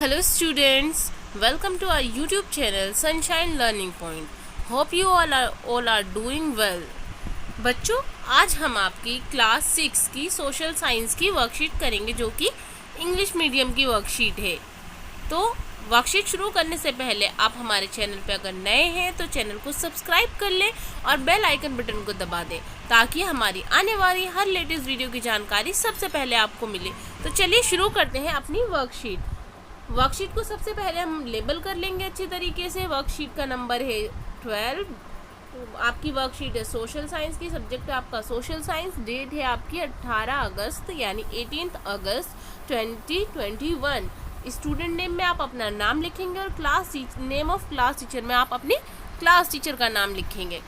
Hello students, welcome to our YouTube channel Sunshine Learning Point. Hope you all are doing well. बच्चों, आज हम आपकी class 6 की social science की worksheet करेंगे जो कि इंग्लिश मीडियम की वर्कशीट है। तो वर्कशीट शुरू करने से पहले आप हमारे चैनल पर अगर नए हैं तो चैनल को सब्सक्राइब कर लें और बेल आइकन बटन को दबा दें ताकि हमारी आने वाली हर लेटेस्ट वीडियो की जानकारी सबसे पहले आपको मिले। तो चलिए शुरू करते हैं अपनी वर्कशीट को सबसे पहले हम लेबल कर लेंगे अच्छी तरीके से। वर्कशीट का नंबर है 12। आपकी वर्कशीट है सोशल साइंस की, सब्जेक्ट है आपका सोशल साइंस, डेट है आपकी 18 अगस्त यानी 18 अगस्त 2021। स्टूडेंट नेम में आप अपना नाम लिखेंगे और नेम ऑफ क्लास टीचर में आप अपनी क्लास टीचर का नाम लिखेंगे।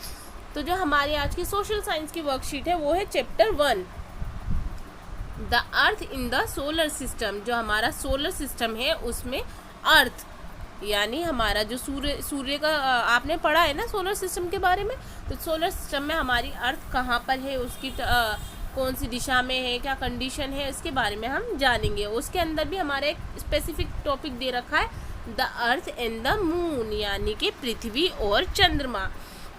तो जो हमारी आज की सोशल साइंस की वर्कशीट है वो है chapter 1, the earth in the solar system. जो हमारा सोलर सिस्टम है उसमें अर्थ यानी हमारा जो सूर्य का आपने पढ़ा है ना सोलर सिस्टम के बारे में। तो सोलर सिस्टम में हमारी अर्थ कहाँ पर है, उसकी कौन सी दिशा में है, क्या कंडीशन है, इसके बारे में हम जानेंगे। उसके अंदर भी हमारा एक स्पेसिफिक टॉपिक दे रखा है, the earth and the moon यानी कि पृथ्वी और चंद्रमा।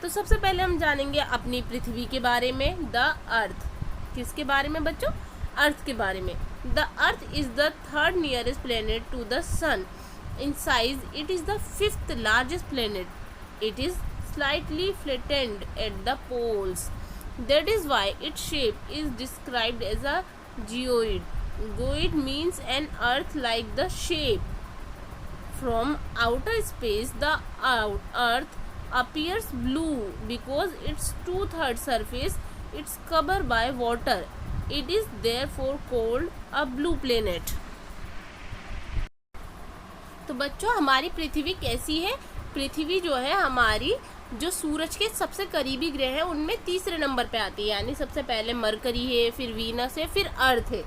तो सबसे पहले हम जानेंगे अपनी पृथ्वी के बारे में। द अर्थ किसके बारे में बच्चों? अर्थ के बारे में। The earth is the third nearest planet to the sun. In size it is the fifth largest planet. It is slightly flattened at the poles. That is why its shape is described as a geoid. Geoid means an earth like the shape. From outer space the earth appears blue because its 2/3 surface is covered by water. It is therefore called a blue planet. तो बच्चों हमारी पृथ्वी कैसी है? पृथ्वी जो है हमारी जो सूरज के सबसे करीबी ग्रह हैं उनमें तीसरे नंबर पे आती है, यानी सबसे पहले मरकरी है, फिर वीनस है, फिर अर्थ है।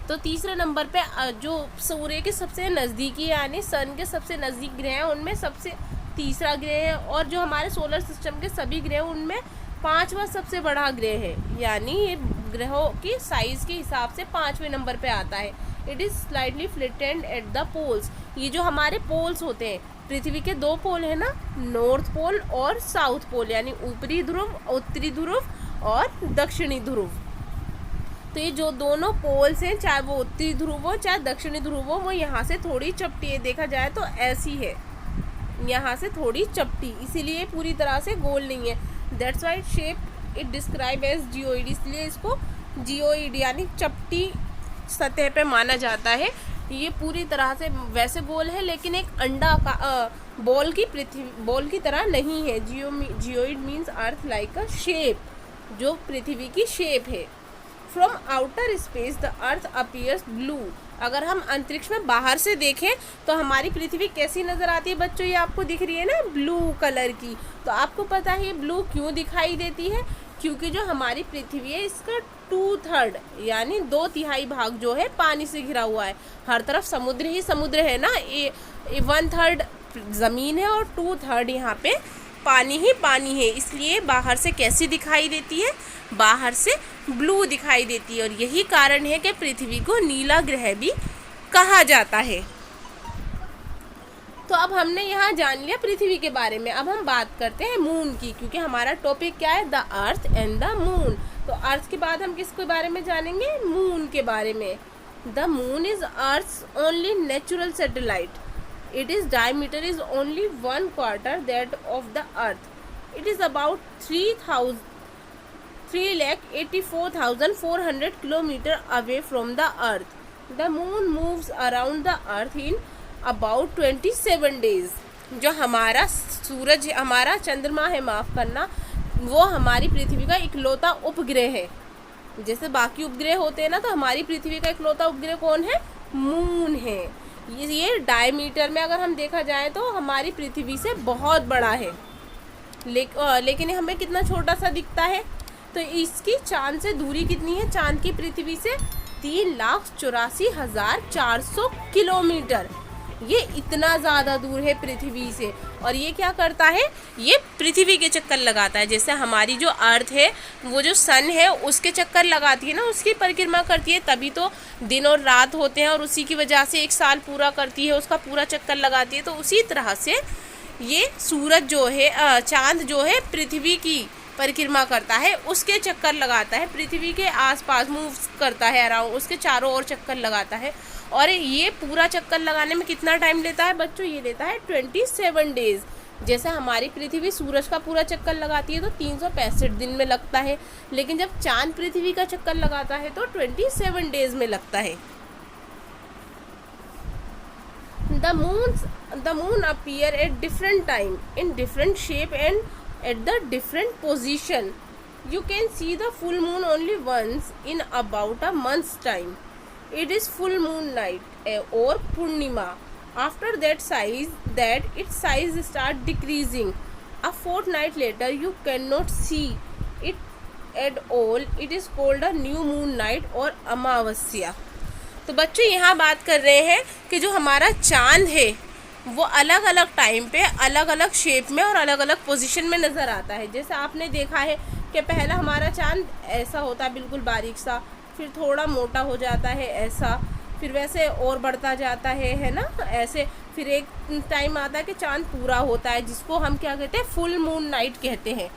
तो तीसरे नंबर पे जो सूर्य के सबसे नज़दीकी यानी सन के सबसे नज़दीक ग्रह हैं उनमें सबसे तीसरा ग्रह है, और जो हमारे सोलर सिस्टम के सभी ग्रह उनमें पांचवा सबसे बड़ा ग्रह है, यानी ये ग्रहों की साइज के हिसाब से 5वें नंबर पे आता है। It is slightly flattened at the poles. ये जो हमारे पोल्स होते हैं, पृथ्वी के 2 पोल है ना, नॉर्थ पोल और साउथ पोल, यानी ऊपरी ध्रुव, उत्तरी ध्रुव और दक्षिणी ध्रुव। तो ये जो दोनों पोल्स हैं, चाहे वो उत्तरी ध्रुव हो चाहे दक्षिणी ध्रुव हो, वो यहाँ से थोड़ी चपटी है, देखा जाए तो ऐसी है, यहाँ से थोड़ी चपटी, इसीलिए पूरी तरह से गोल नहीं है। That's why shape it describe as geoid, इसलिए इसको जियोइड यानी चपटी सतह पे माना जाता है। ये पूरी तरह से वैसे गोल है लेकिन एक अंडा का बॉल की तरह नहीं है। जियोइड मीन्स अर्थ लाइक अ शेप, जो पृथ्वी की शेप है। From outer space the earth appears blue. अगर हम अंतरिक्ष में बाहर से देखें तो हमारी पृथ्वी कैसी नज़र आती है बच्चों? ये आपको दिख रही है ना ब्लू कलर की। तो आपको पता है ये ब्लू क्यों दिखाई देती है? क्योंकि जो हमारी पृथ्वी है इसका 2/3 यानी 2/3 भाग जो है पानी से घिरा हुआ है। हर तरफ समुद्र ही समुद्र है ना, 1/3 ज़मीन है और 2/3 यहाँ पे पानी ही पानी है। इसलिए बाहर से कैसी दिखाई देती है? बाहर से ब्लू दिखाई देती है, और यही कारण है कि पृथ्वी को नीला ग्रह भी कहा जाता है। तो अब हमने यहाँ जान लिया पृथ्वी के बारे में। अब हम बात करते हैं मून की, क्योंकि हमारा टॉपिक क्या है? The earth and the moon. तो अर्थ के बाद हम किसके बारे में जानेंगे? मून के बारे में। The moon is earth's only natural satellite. Its diameter is only 1/4 that of the Earth. It is about 3,84,400 kilometers away from the Earth. The moon moves around the Earth in about 27 days. जो हमारा सूरज, हमारा चंद्रमा है, माफ़ करना, वो हमारी पृथ्वी का इकलौता उपग्रह है। जैसे बाकी उपग्रह होते हैं ना, तो हमारी पृथ्वी का इकलौता उपग्रह कौन है? मून है। ये डायमीटर में अगर हम देखा जाए तो हमारी पृथ्वी से बहुत बड़ा है, लेकिन हमें कितना छोटा सा दिखता है। तो इसकी चांद से दूरी कितनी है? चांद की पृथ्वी से 3,84,400 किलोमीटर। ये इतना ज़्यादा दूर है पृथ्वी से। और ये क्या करता है, ये पृथ्वी के चक्कर लगाता है। जैसे हमारी जो अर्थ है वो जो सन है उसके चक्कर लगाती है ना, उसकी परिक्रमा करती है, तभी तो दिन और रात होते हैं, और उसी की वजह से एक साल पूरा करती है, उसका पूरा चक्कर लगाती है। तो उसी तरह से ये सूरज जो है, चाँद जो है पृथ्वी की परिक्रमा करता है, उसके चक्कर लगाता है, पृथ्वी के आसपास मूव करता है अराउंड, उसके चारों ओर चक्कर लगाता है। और ये पूरा चक्कर लगाने में कितना टाइम लेता है बच्चों, ये लेता है 27 डेज़। जैसे हमारी पृथ्वी सूरज का पूरा चक्कर लगाती है तो 365 दिन में लगता है, लेकिन जब चांद पृथ्वी का चक्कर लगाता है तो 27 डेज़ में लगता है। The moon appear at different time in different shape and at the different position. You can see the full moon only once in about a month's time. It is full moon night or Purnima. After that its size start decreasing. A fortnight later you cannot see it at all. It is called a new moon night or Amavasya. तो बच्चों यहाँ बात कर रहे हैं कि जो हमारा चांद है वो अलग अलग टाइम पे अलग अलग शेप में और अलग अलग पोजीशन में नज़र आता है। जैसे आपने देखा है कि पहला हमारा चांद ऐसा होता है बिल्कुल बारीक सा, फिर थोड़ा मोटा हो जाता है ऐसा, फिर वैसे और बढ़ता जाता है ना ऐसे। फिर एक टाइम आता है कि चांद पूरा होता है, जिसको हम क्या कहते हैं, फुल मून नाइट कहते हैं।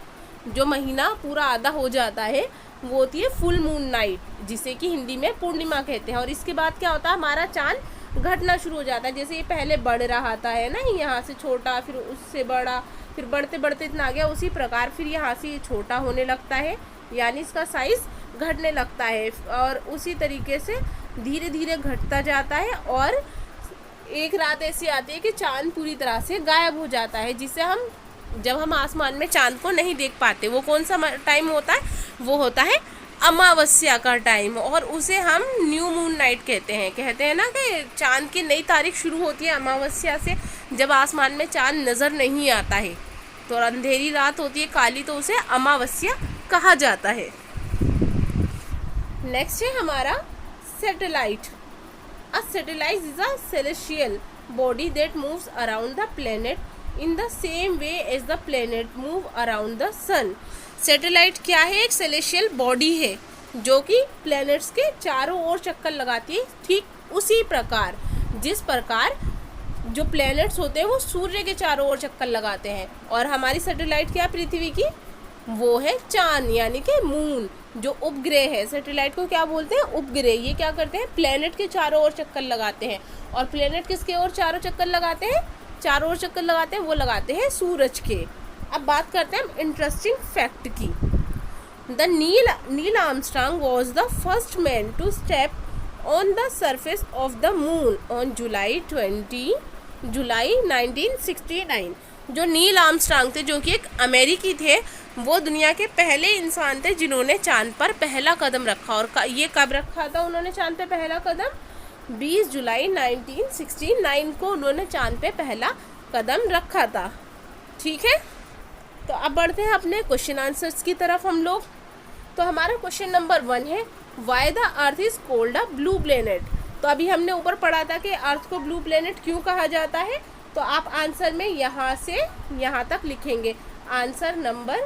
जो महीना पूरा आधा हो जाता है वो होती है फुल मून नाइट, जिसे कि हिंदी में पूर्णिमा कहते हैं। और इसके बाद क्या होता है, हमारा चांद घटना शुरू हो जाता है। जैसे ये पहले बढ़ रहा था है ना, यहाँ से छोटा, फिर उससे बड़ा, फिर बढ़ते बढ़ते इतना आ गया, उसी प्रकार फिर यहाँ से ये छोटा होने लगता है, यानी इसका साइज़ घटने लगता है। और उसी तरीके से धीरे धीरे घटता जाता है, और एक रात ऐसी आती है कि चांद पूरी तरह से गायब हो जाता है, जिसे हम जब हम आसमान में चांद को नहीं देख पाते। वो कौन सा टाइम होता है, वो होता है अमावस्या का टाइम, और उसे हम न्यू मून नाइट कहते हैं ना कि चांद की नई तारीख शुरू होती है अमावस्या से, जब आसमान में चांद नज़र नहीं आता है तो अंधेरी रात होती है काली, तो उसे अमावस्या कहा जाता है। नेक्स्ट है हमारा satellite. A satellite is a celestial body that moves around the planet in the same way as the planet move around the sun. Satellite क्या है, एक सेलेशियल बॉडी है जो कि प्लैनेट्स के चारों ओर चक्कर लगाती है। ठीक उसी प्रकार जिस प्रकार जो प्लैनेट्स होते हैं वो सूर्य के चारों ओर चक्कर लगाते हैं, और हमारी सैटेलाइट क्या पृथ्वी की, वो है चांद यानी कि मून, जो उपग्रह है। सैटेलाइट को क्या बोलते हैं, उपग्रह। ये क्या करते हैं, प्लैनेट के चारों ओर चक्कर लगाते हैं। और प्लैनेट किसके ओर चारों चक्कर लगाते हैं, चारों ओर चक्कर लगाते हैं, वो लगाते हैं सूरज के। अब बात करते हैं हम इंटरेस्टिंग फैक्ट की। The Neil Armstrong was the first man to step on the surface of the moon on July 1969। जो नील आर्मस्ट्रांग थे, जो कि एक अमेरिकी थे, वो दुनिया के पहले इंसान थे जिन्होंने चांद पर पहला कदम रखा। और ये कब रखा था उन्होंने चांद पे पहला कदम, 20 जुलाई 1969 को उन्होंने चांद पे पहला कदम रखा था। ठीक है, तो अब बढ़ते हैं अपने क्वेश्चन आंसर्स की तरफ हम लोग। तो हमारा क्वेश्चन नंबर 1 है, why the earth is called a blue planet. तो अभी हमने ऊपर पढ़ा था कि अर्थ को ब्लू प्लेनेट क्यों कहा जाता है। तो आप आंसर में यहाँ से यहाँ तक लिखेंगे। आंसर नंबर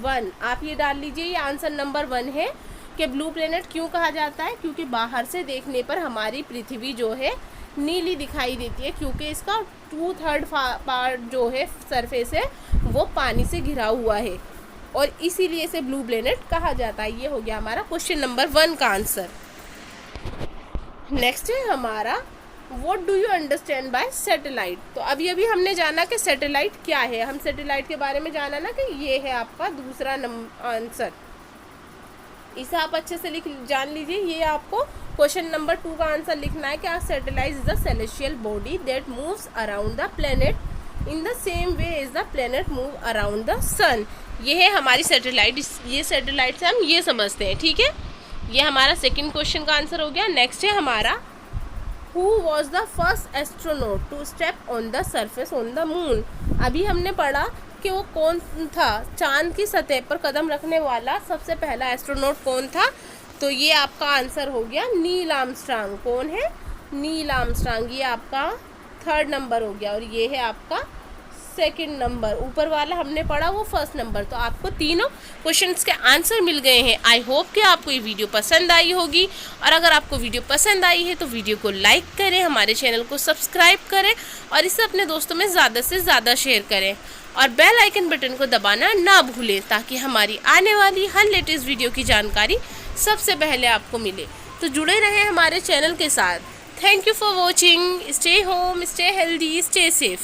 1 आप ये डाल लीजिए, ये आंसर नंबर 1 है कि ब्लू प्लेनेट क्यों कहा जाता है, क्योंकि बाहर से देखने पर हमारी पृथ्वी जो है नीली दिखाई देती है, क्योंकि इसका 2/3 पार्ट जो है सरफेस है वो पानी से घिरा हुआ है, और इसीलिए इसे ब्लू प्लेनेट कहा जाता है। ये हो गया हमारा क्वेश्चन नंबर 1 का आंसर। नेक्स्ट है हमारा, what do you understand by satellite. तो अभी हमने जाना कि सैटेलाइट क्या है, हम सैटेलाइट के बारे में जाना ना कि ये है आपका दूसरा आंसर। इसे आप अच्छे से जान लीजिए। ये आपको क्वेश्चन नंबर 2 का आंसर लिखना है कि a satellite is the celestial body that moves around the planet in the same way as the planet move around the sun. ये है हमारी सैटेलाइट। ये सैटेलाइट से हम ये समझते हैं। ठीक है, ये हमारा सेकंड क्वेश्चन का आंसर हो गया। नेक्स्ट है हमारा, who was the first astronaut to step on the surface on the moon. अभी हमने पढ़ा कि वो कौन था, चांद की सतह पर कदम रखने वाला सबसे पहला एस्ट्रोनॉट कौन था। तो ये आपका आंसर हो गया नील आर्मस्ट्रांग। कौन है, नील आर्मस्ट्रांग। ये आपका 3rd नंबर हो गया और ये है आपका 2nd नंबर। ऊपर वाला हमने पढ़ा वो 1st नंबर। तो आपको तीनों क्वेश्चंस के आंसर मिल गए हैं। आई होप कि आपको ये वीडियो पसंद आई होगी, और अगर आपको वीडियो पसंद आई है तो वीडियो को लाइक करें, हमारे चैनल को सब्सक्राइब करें और इसे अपने दोस्तों में ज़्यादा से ज़्यादा शेयर करें, और बेल आइकन बटन को दबाना ना भूलें ताकि हमारी आने वाली हर लेटेस्ट वीडियो की जानकारी सबसे पहले आपको मिले। तो जुड़े रहें हमारे चैनल के साथ। Thank you for watching. Stay home, stay healthy, stay safe.